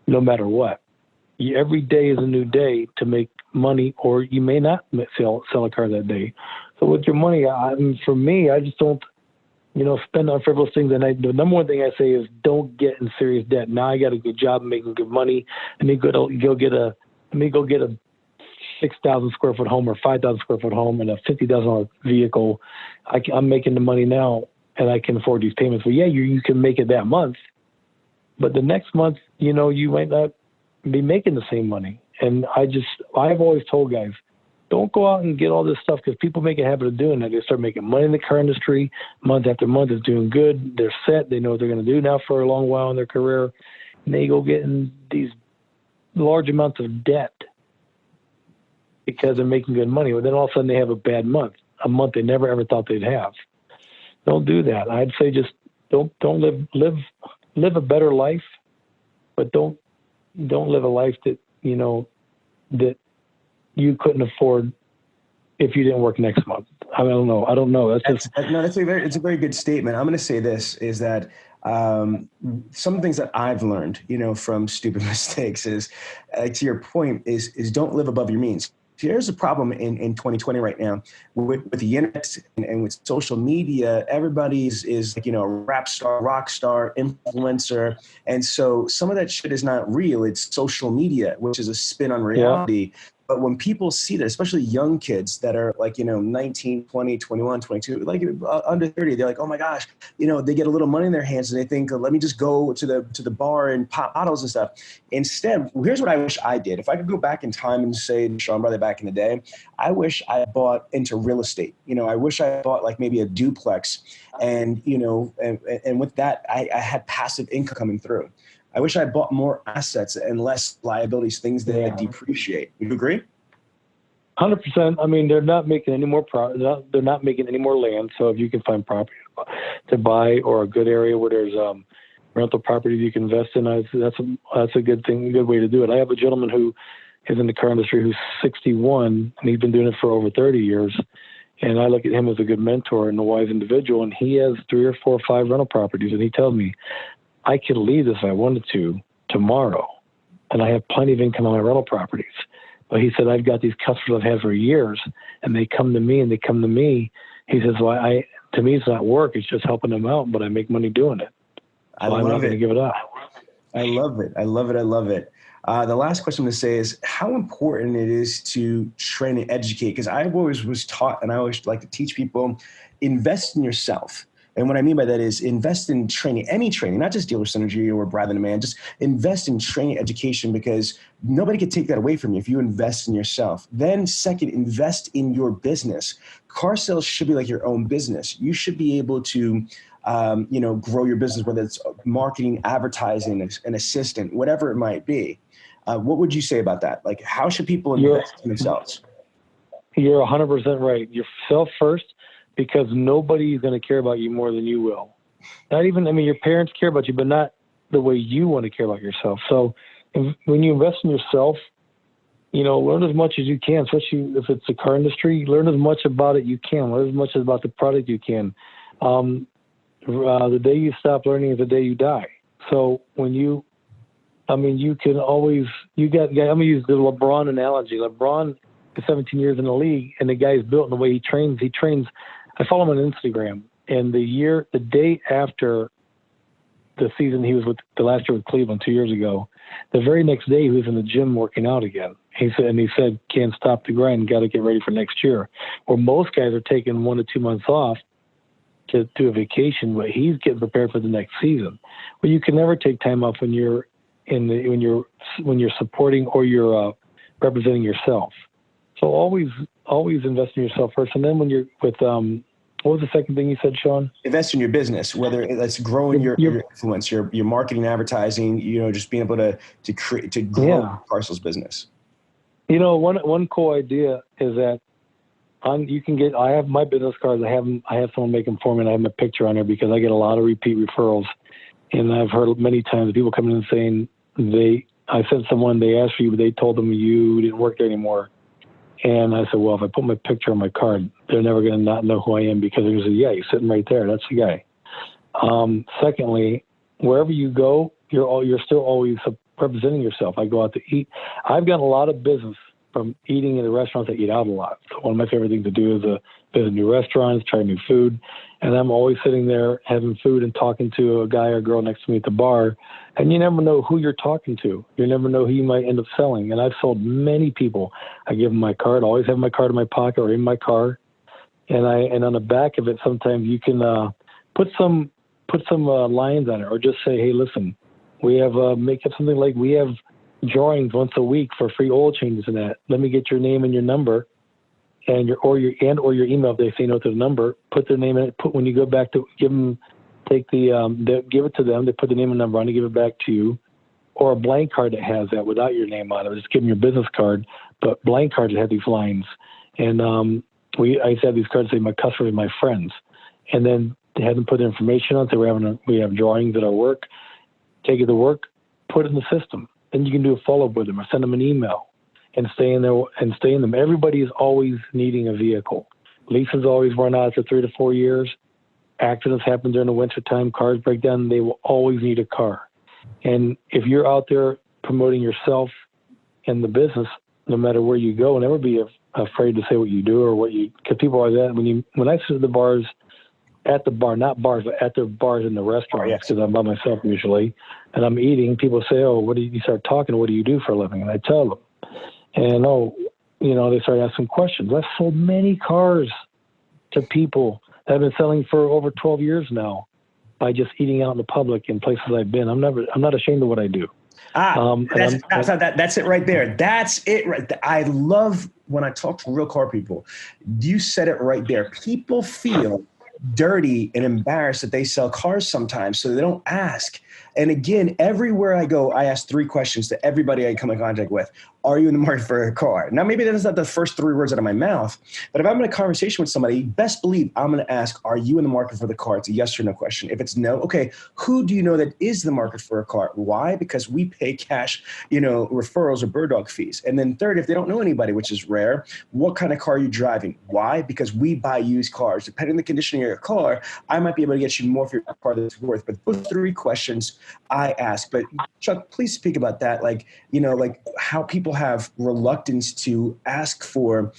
no matter what. Every day is a new day to make money, or you may not sell a car that day. So with your money, for me, I just don't, spend on frivolous things. And the number one thing I say is don't get in serious debt. Now I got a good job making good money. Let me go get a 6,000 square foot home or 5,000 square foot home and a $50,000 vehicle. I'm making the money now and I can afford these payments. Well, yeah, you can make it that month, but the next month, you might not be making the same money. And I've always told guys, don't go out and get all this stuff because people make a habit of doing that. They start making money in the car industry month after month. It's doing good. They're set. They know what they're going to do now for a long while in their career. And they go get in these large amounts of debt because they're making good money. But then all of a sudden they have a bad month, a month they never ever thought they'd have. Don't do that. I'd say just don't live a better life, but don't live a life that, that you couldn't afford if you didn't work next month. I don't know. It's a very good statement. I'm going to say this is that Some things that I've learned, from stupid mistakes is, to your point, is don't live above your means. Here's a problem in 2020 right now with the internet and with social media. Everybody's is like, a rap star, rock star, influencer. And so some of that shit is not real. It's social media, which is a spin on reality. Yeah. But when people see that, especially young kids that are like, 19, 20, 21, 22, like under 30, they're like, oh my gosh, they get a little money in their hands and they think, let me just go to the bar and pop bottles and stuff. Instead, here's what I wish I did. If I could go back in time and say, Sean Brother, back in the day, I wish I bought into real estate. I wish I bought like maybe a duplex and, and with that, I had passive income coming through. I wish I bought more assets and less liabilities, things that depreciate. Would you agree? 100%. I mean, they're not making any more they're not making any more land. So if you can find property to buy or a good area where there's rental property you can invest in, that's a good thing, a good way to do it. I have a gentleman who is in the car industry who's 61 and he's been doing it for over 30 years. And I look at him as a good mentor and a wise individual. And he has 3 or 4 or 5 rental properties. And he tells me, I could leave this if I wanted to tomorrow, and I have plenty of income on my rental properties. But he said, I've got these customers I've had for years, and they come to me. He says, well, to me, it's not work. It's just helping them out, but I make money doing it. So I'm not going to give it up. I love it. The last question I'm going to say is how important it is to train and educate, because I always was taught, and I always like to teach people, invest in yourself. And what I mean by that is invest in training, any training, not just Dealer Synergy or Bradley and Man, just invest in training education, because nobody can take that away from you if you invest in yourself. Then second, invest in your business. Car sales should be like your own business. You should be able to, grow your business, whether it's marketing, advertising, an assistant, whatever it might be. What would you say about that? Like, how should people invest in themselves? You're 100% right. Yourself first. Because nobody's going to care about you more than you will. Not even, your parents care about you, but not the way you want to care about yourself. So when you invest in yourself, learn as much as you can, especially if it's the car industry. Learn as much about it you can. Learn as much about the product you can. The day you stop learning is the day you die. So when you can always, I'm going to use the LeBron analogy. LeBron is 17 years in the league, and the guy's built in the way he trains. I follow him on Instagram, and the day after the season, he was with the last year with Cleveland 2 years ago. The very next day, he was in the gym working out again. He said, can't stop the grind, got to get ready for next year. Where most guys are taking 1 to 2 months off to do a vacation, but he's getting prepared for the next season. Well, you can never take time off when you're supporting or you're representing yourself. So always invest in yourself first. And then when you're with, what was the second thing you said, Sean? Invest in your business, whether that's growing your influence, your marketing, advertising, just being able to grow car sales business. One cool idea is that I have my business cards. I have someone make them for me, and I have my picture on there because I get a lot of repeat referrals. And I've heard many times people coming in saying I sent someone, they asked for you, but they told them you didn't work there anymore. And I said, well, if I put my picture on my card, they're never going to not know who I am, because they're going to say, yeah, you're sitting right there. That's the guy. Secondly, wherever you go, you're still always representing yourself. I go out to eat. I've gotten a lot of business from eating in the restaurants. I eat out a lot. So one of my favorite things to do is visit new restaurants, try new food. And I'm always sitting there having food and talking to a guy or girl next to me at the bar. And you never know who you're talking to. You never know who you might end up selling. And I've sold many people. I give them my card. I always have my card in my pocket or in my car. And on the back of it, sometimes you can put some lines on it, or just say, hey, listen, we have make up something like we have drawings once a week for free oil changes and that. Let me get your name and your number. And your email, if they say no to the number, put their name in it. When you go back to give it to them. They put the name and number on it, give it back to you, or a blank card that has that without your name on it. Just give them your business card, but blank cards that have these lines. And I used to have these cards say my customers, my friends, and then they had them put their information on. So we have drawings at our work. Take it to work, put it in the system. Then you can do a follow up with them or send them an email. And stay in them. Everybody is always needing a vehicle. Leases always run out after 3 to 4 years. accidents happen during the wintertime, cars break down, they will always need a car. And if you're out there promoting yourself and the business, no matter where you go, never be afraid to say what you do or because people are that when I sit at the bars, at the bar, not bars, but at the bars in the restaurants, because I'm by myself usually, and I'm eating, people say, oh, you start talking, what do you do for a living? And I tell them. And, they start asking questions. I've sold many cars to people that have been selling for over 12 years now by just eating out in the public in places I've been. I'm not ashamed of what I do. That's it right there. That's it right there. I love when I talk to real car people. You said it right there. People feel dirty and embarrassed that they sell cars sometimes, so they don't ask. And again, everywhere I go, I ask 3 questions to everybody I come in contact with. Are you in the market for a car? Now, maybe that's not the first 3 words out of my mouth, but if I'm in a conversation with somebody, best believe I'm going to ask, are you in the market for the car? It's a yes or no question. If it's no, okay, who do you know that is the market for a car? Why? Because we pay cash, referrals or bird dog fees. And then third, if they don't know anybody, which is rare, what kind of car are you driving? Why? Because we buy used cars. Depending on the condition of your car, I might be able to get you more for your car than it's worth. But those 3 questions I ask. But Chuck, please speak about that. Like how people have reluctance to ask for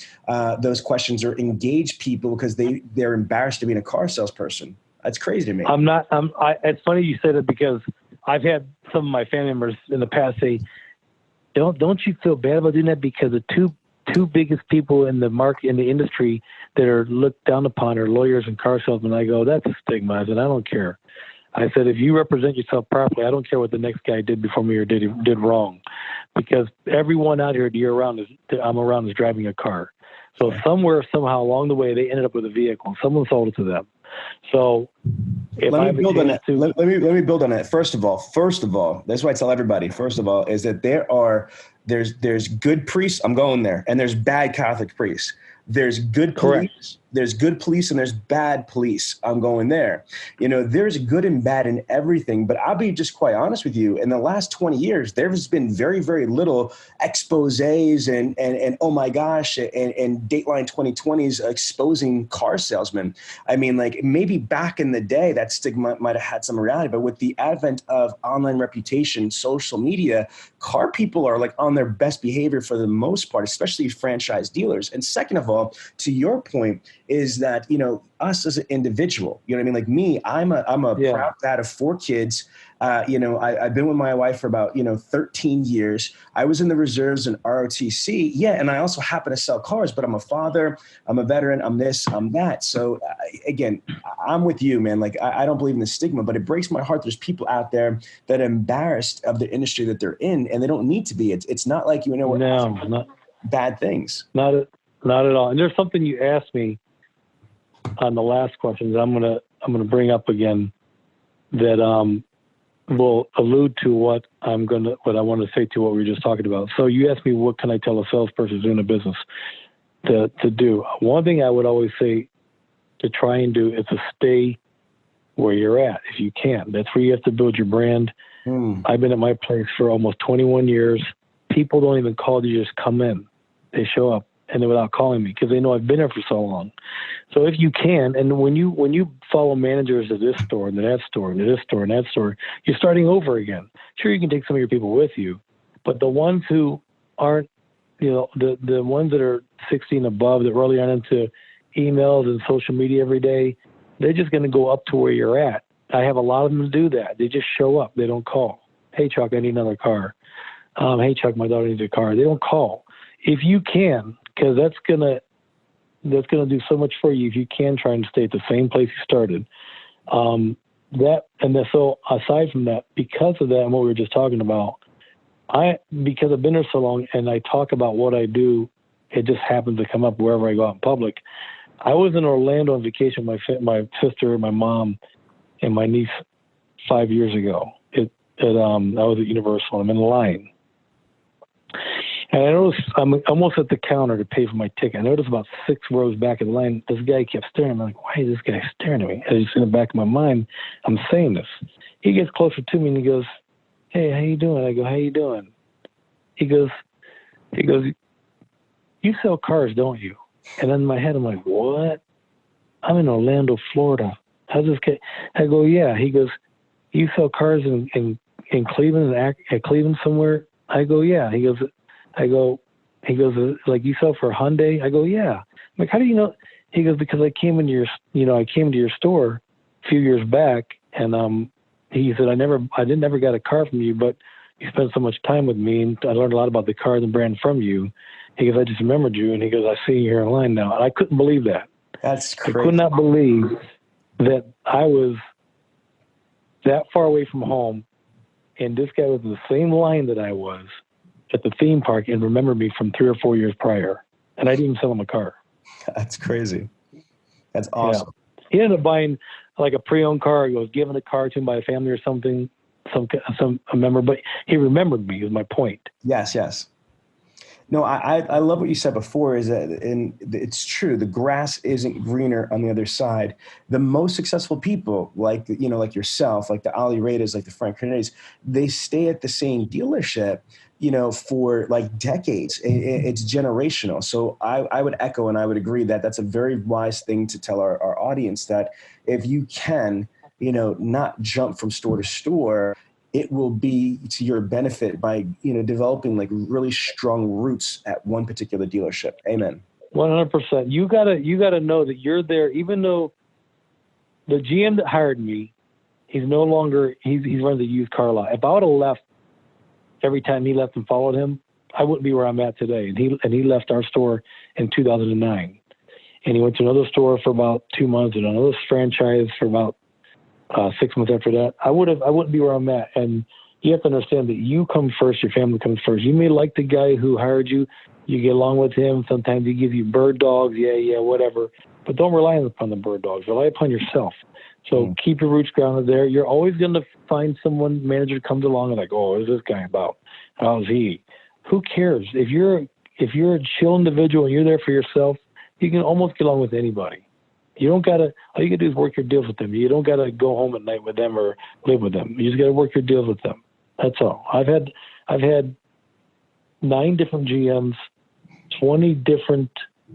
those questions or engage people because they're embarrassed to be a car salesperson. That's crazy to me. It's funny you said it because I've had some of my family members in the past say, don't you feel bad about doing that? Because the two biggest people in the market, in the industry that are looked down upon are lawyers and car salesmen. I go, that's a stigma. I said, I don't care. I said, if you represent yourself properly, I don't care what the next guy did before me or did wrong, because everyone out here I'm around is driving a car. So somewhere, somehow along the way, they ended up with a vehicle. Someone sold it to them. So let me build on that. Let me build on that. First of all, that's why I tell everybody. First of all, is that there's good priests. I'm going there, and there's bad Catholic priests. There's good police. Correct. There's good police and there's bad police. I'm going there. There's good and bad in everything, but I'll be just quite honest with you. In the last 20 years, there's been very, very little exposés and oh my gosh, and Dateline 2020s exposing car salesmen. I mean, like maybe back in the day, that stigma might have had some reality, but with the advent of online reputation, social media, car people are like on their best behavior for the most part, especially franchise dealers. And second of all, to your point, is that, us as an individual, like me, I'm a proud dad of 4 kids. I've been with my wife for about, 13 years. I was in the reserves in ROTC. Yeah. And I also happen to sell cars, but I'm a father, I'm a veteran, I'm this, I'm that. So again, I'm with you, man. Like I don't believe in the stigma, but it breaks my heart. There's people out there that are embarrassed of the industry that they're in, and they don't need to be. It's not like, not bad things. Not at all. And there's something you asked me on the last question that I'm gonna bring up again that will allude to what I want to say to what we were just talking about. So you asked me, what can I tell a salesperson doing a business to do? One thing I would always say to try and do is to stay where you're at if you can. That's where you have to build your brand. I've been at my place for almost 21 years. People don't even call you, just come in. They show up. And then without calling me, because they know I've been there for so long. So if you can, and when you follow managers to this store and to that store and to this store and that store, you're starting over again. Sure, you can take some of your people with you, but the ones who aren't, the ones that are 60 and above that really aren't into emails and social media every day, they're just going to go up to where you're at. I have a lot of them to do that. They just show up. They don't call. Hey, Chuck, I need another car. Hey, Chuck, my daughter needs a car. They don't call. If you can, because that's gonna do so much for you if you can try and stay at the same place you started. So aside from that, because of that and what we were just talking about, because I've been there so long and I talk about what I do, it just happens to come up wherever I go out in public. I was in Orlando on vacation with my sister, my mom, and my niece 5 years ago. I was at Universal. I'm in line. And I noticed I'm almost at the counter to pay for my ticket. I noticed about 6 rows back in line, this guy kept staring. I'm like, why is this guy staring at me? And just in the back of my mind, I'm saying this. He gets closer to me and he goes, hey, how you doing? I go, how you doing? He goes, you sell cars, don't you? And in my head, I'm like, what? I'm in Orlando, Florida. how's this kid? I go, yeah. He goes, you sell cars in Cleveland, at Cleveland somewhere? I go, yeah. He goes, like you sell for Hyundai? I go, yeah. I'm like, how do you know? He goes, because I came into your store a few years back, and he said, I never got a car from you, but you spent so much time with me, and I learned a lot about the car and the brand from you. He goes, I just remembered you, and he goes, I see you here online now. And I couldn't believe that. That's crazy. I could not believe that I was that far away from home, and this guy was in the same line that I was at the theme park and remembered me from 3 or 4 years prior. And I didn't even sell him a car. That's crazy. That's awesome. Yeah. He ended up buying like a pre-owned car. He was given a car to him by a family or something, a member, but he remembered me is my point. Yes. No, I love what you said before is that, and it's true, the grass isn't greener on the other side. The most successful people, like yourself, like the Ali Raidas, like the Frank Hernandez, they stay at the same dealership, for like decades. It's generational. So I would echo and I would agree that that's a very wise thing to tell our audience, that if you can, not jump from store to store, it will be to your benefit by, developing like really strong roots at one particular dealership. Amen. 100%. You gotta know that you're there, even though the GM that hired me, he's no longer, he runs a used car lot. If I would have left every time he left and followed him, I wouldn't be where I'm at today. And he left our store in 2009. And he went to another store for about 2 months and another franchise for about 6 months after that. I wouldn't be where I'm at. And you have to understand that you come first, your family comes first. You may like the guy who hired you. You get along with him. Sometimes he gives you bird dogs. Yeah, whatever. But don't rely upon the bird dogs. Rely upon yourself. So keep your roots grounded there. You're always going to find someone, manager comes along and like, oh, what is this guy about? How's he? Who cares? If you're a chill individual and you're there for yourself, you can almost get along with anybody. You don't gotta. All you gotta do is work your deals with them. You don't gotta go home at night with them or live with them. You just gotta work your deals with them. That's all. I've had 9 different GMs, 20 different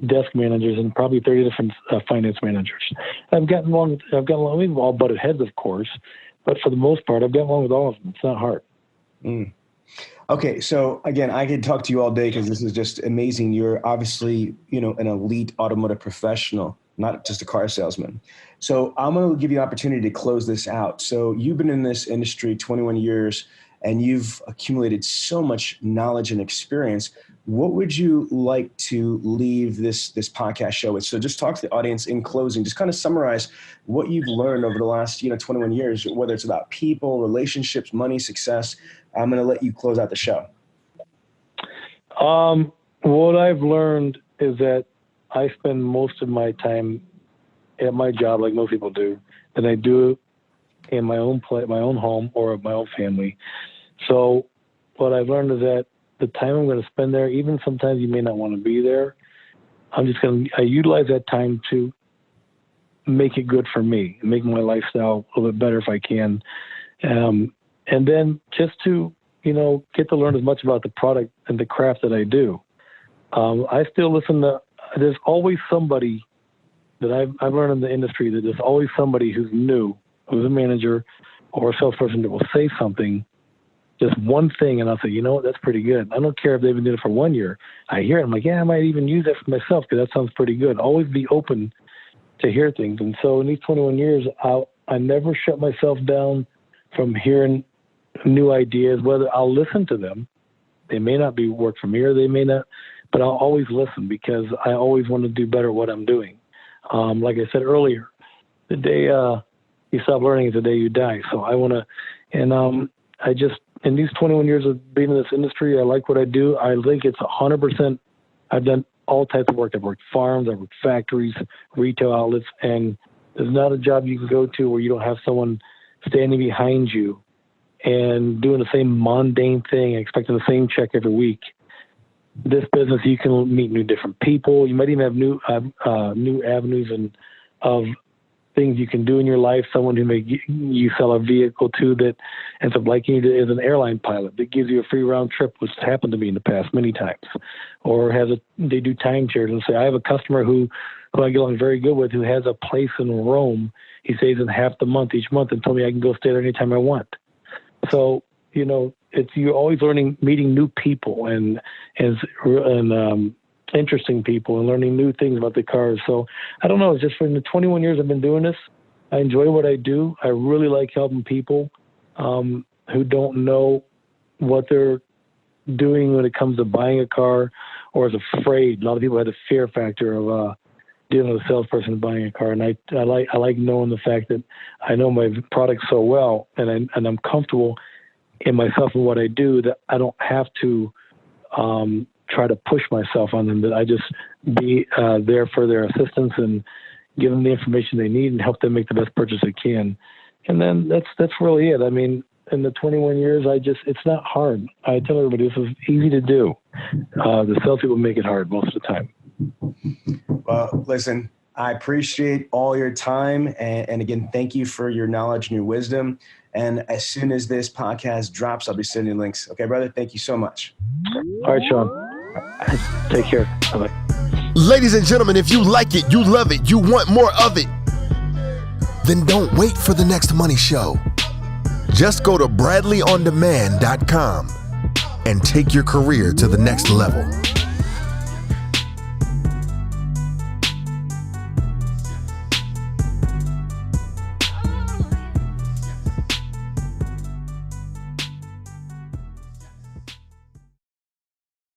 desk managers, and probably 30 different finance managers. I've gotten along. We've all butted heads, of course, but for the most part, I've gotten along with all of them. It's not hard. Okay, so again, I could talk to you all day because this is just amazing. You're obviously, an elite automotive professional, not just a car salesman. So I'm going to give you an opportunity to close this out. So you've been in this industry 21 years and you've accumulated so much knowledge and experience. What would you like to leave this podcast show with? So just talk to the audience in closing, just kind of summarize what you've learned over the last, 21 years, whether it's about people, relationships, money, success. I'm going to let you close out the show. What I've learned is that I spend most of my time at my job, like most people do, than I do in my own home or my own family. So what I've learned is that the time I'm going to spend there, even sometimes you may not want to be there, I utilize that time to make it good for me, make my lifestyle a little bit better if I can. And then just to, get to learn as much about the product and the craft that I do. I still listen to, there's always somebody that I've learned in the industry that there's always somebody who's new, who's a manager or a salesperson that will say something, just one thing, and I'll say, what, that's pretty good. I don't care if they've been doing it for 1 year. I hear it, I'm like, yeah, I might even use that for myself because that sounds pretty good. Always be open to hear things. And so in these 21 years, I never shut myself down from hearing new ideas, whether I'll listen to them. They may not be work for me or they may not, but I'll always listen because I always want to do better at what I'm doing. Like I said earlier, the day you stop learning is the day you die. So I want to, and I just, in these 21 years of being in this industry, I like what I do. I think it's 100%. I've done all types of work. I've worked farms, I've worked factories, retail outlets, and there's not a job you can go to where you don't have someone standing behind you and doing the same mundane thing, expecting the same check every week. This business, you can meet different people. You might even have new avenues of things you can do in your life. Someone who you sell a vehicle to that ends up liking you is an airline pilot that gives you a free round trip, which has happened to me in the past many times. Or they do timeshares and say, I have a customer who I get along very good with, who has a place in Rome. He stays in half the month each month and told me I can go stay there anytime I want. So, you're always meeting new people and interesting people and learning new things about the cars. So I don't know. It's just from the 21 years I've been doing this, I enjoy what I do. I really like helping people who don't know what they're doing when it comes to buying a car or is afraid. A lot of people have the fear factor of dealing with a salesperson and buying a car. And I like knowing the fact that I know my product so well and I'm comfortable in myself and what I do, that I don't have to try to push myself on them, that I just be there for their assistance and give them the information they need and help them make the best purchase they can. And then that's really it. I mean, in the 21 years, it's not hard. I tell everybody this is easy to do. The salespeople make it hard most of the time. Well, listen, I appreciate all your time. And again, thank you for your knowledge and your wisdom. And as soon as this podcast drops, I'll be sending you links. Okay, brother? Thank you so much. All right, Sean. Take care. Bye-bye. Ladies and gentlemen, if you like it, you love it, you want more of it, then don't wait for the next money show. Just go to bradleyondemand.com and take your career to the next level.